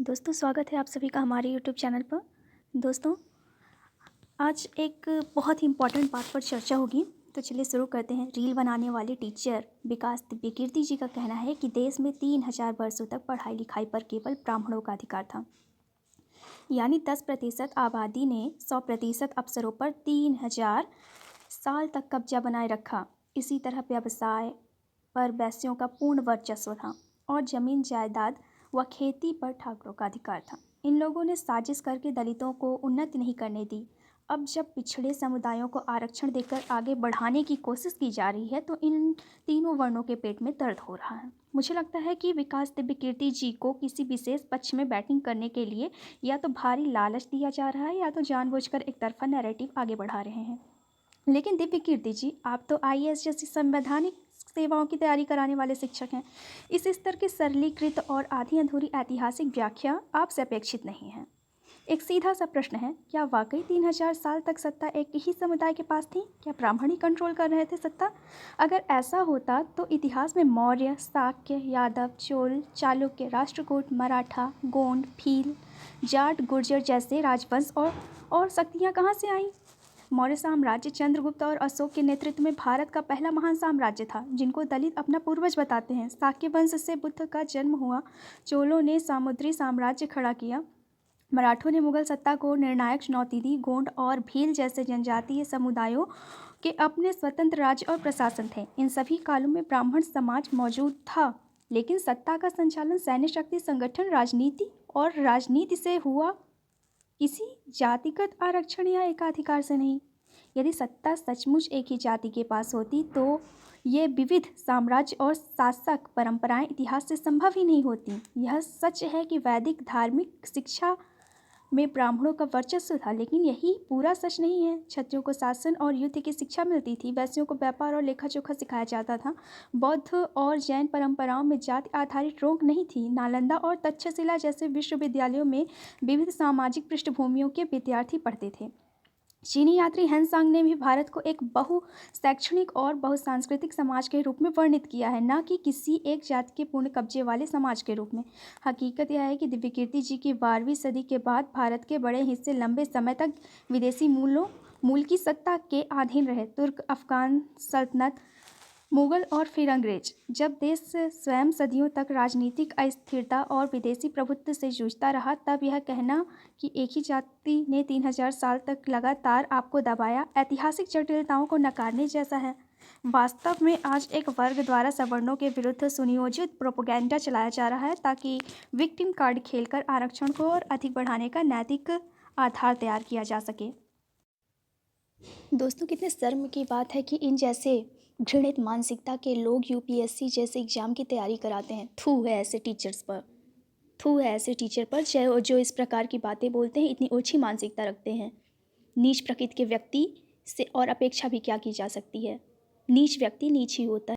दोस्तों स्वागत है आप सभी का हमारे यूट्यूब चैनल पर। दोस्तों आज एक बहुत ही इम्पॉर्टेंट बात पर चर्चा होगी, तो चलिए शुरू करते हैं। रील बनाने वाले टीचर विकास दिव्यकीर्ति जी का कहना है कि देश में 3000 वर्षों तक पढ़ाई लिखाई पर केवल ब्राह्मणों का अधिकार था, यानी 10% आबादी ने 100% अवसरों पर 3000 साल तक कब्जा बनाए रखा। इसी तरह व्यवसाय पर वैश्यों का पूर्ण वर्चस्व था और जमीन जायदाद व खेती पर ठाकुरों का अधिकार था। इन लोगों ने साजिश करके दलितों को उन्नति नहीं करने दी। अब जब पिछड़े समुदायों को आरक्षण देकर आगे बढ़ाने की कोशिश की जा रही है तो इन तीनों वर्णों के पेट में दर्द हो रहा है। मुझे लगता है कि विकास दिव्यकीर्ति जी को किसी विशेष पक्ष में बैटिंग करने के लिए या तो भारी लालच दिया जा रहा है या तो जानबूझकर एक तरफा नैरेटिव आगे बढ़ा रहे हैं। लेकिन दिव्यकीर्ति जी, आप तो आईएएस जैसी संवैधानिक सेवाओं की तैयारी कराने वाले शिक्षक हैं। इस स्तर की सरलीकृत और आधी अधूरी ऐतिहासिक व्याख्या आपसे अपेक्षित नहीं है। एक सीधा सा प्रश्न है, क्या वाकई 3000 साल तक सत्ता एक ही समुदाय के पास थी? क्या ब्राह्मण ही कंट्रोल कर रहे थे सत्ता? अगर ऐसा होता तो इतिहास में मौर्य, शाक्य, यादव, चोल, चालुक्य, राष्ट्रकूट, मराठा, गोंड, भील, जाट, गुर्जर जैसे राजवंश और शक्तियाँ कहाँ से आईं? मौर्य साम्राज्य चंद्रगुप्त और अशोक के नेतृत्व में भारत का पहला महान साम्राज्य था, जिनको दलित अपना पूर्वज बताते हैं। शाक्य वंश से बुद्ध का जन्म हुआ। चोलों ने सामुद्री साम्राज्य खड़ा किया। मराठों ने मुगल सत्ता को निर्णायक चुनौती दी। गोंड और भील जैसे जनजातीय समुदायों के अपने स्वतंत्र राज्य और प्रशासन थे। इन सभी कालों में ब्राह्मण समाज मौजूद था, लेकिन सत्ता का संचालन सैन्य शक्ति, संगठन, राजनीति से हुआ, किसी जातिगत आरक्षण या एकाधिकार से नहीं। यदि सत्ता सचमुच एक ही जाति के पास होती तो ये विविध साम्राज्य और शासक परंपराएं इतिहास से संभव ही नहीं होती। यह सच है कि वैदिक धार्मिक शिक्षा में ब्राह्मणों का वर्चस्व था, लेकिन यही पूरा सच नहीं है। क्षत्रियों को शासन और युद्ध की शिक्षा मिलती थी। वैश्यों को व्यापार और लेखा जोखा सिखाया जाता था। बौद्ध और जैन परंपराओं में जाति आधारित रोक नहीं थी। नालंदा और तक्षशिला जैसे विश्वविद्यालयों में विविध सामाजिक पृष्ठभूमियों के विद्यार्थी पढ़ते थे। चीनी यात्री हेनसांग ने भी भारत को एक बहुशैक्षणिक और बहुसांस्कृतिक समाज के रूप में वर्णित किया है, न कि किसी एक जाति के पूर्ण कब्जे वाले समाज के रूप में। हकीकत यह है कि दिव्यकीर्ति जी की 12वीं सदी के बाद भारत के बड़े हिस्से लंबे समय तक विदेशी मूल की सत्ता के अधीन रहे। तुर्क, अफगान सल्तनत, मुगल और फिर अंग्रेज। जब देश स्वयं सदियों तक राजनीतिक अस्थिरता और विदेशी प्रभुत्व से जूझता रहा, तब यह कहना कि एक ही जाति ने 3000 साल तक लगातार आपको दबाया, ऐतिहासिक जटिलताओं को नकारने जैसा है। वास्तव में आज एक वर्ग द्वारा सवर्णों के विरुद्ध सुनियोजित प्रोपेगेंडा चलाया जा रहा है, ताकि विक्टिम कार्ड खेलकर आरक्षण को और अधिक बढ़ाने का नैतिक आधार तैयार किया जा सके। दोस्तों, कितने शर्म की बात है कि इन जैसे घृणित मानसिकता के लोग यूपीएससी जैसे एग्ज़ाम की तैयारी कराते हैं। थू है ऐसे टीचर्स पर, थू है ऐसे टीचर पर जो इस प्रकार की बातें बोलते हैं, इतनी ओछी मानसिकता रखते हैं। नीच प्रकृति के व्यक्ति से और अपेक्षा भी क्या की जा सकती है। नीच व्यक्ति नीच ही होता है।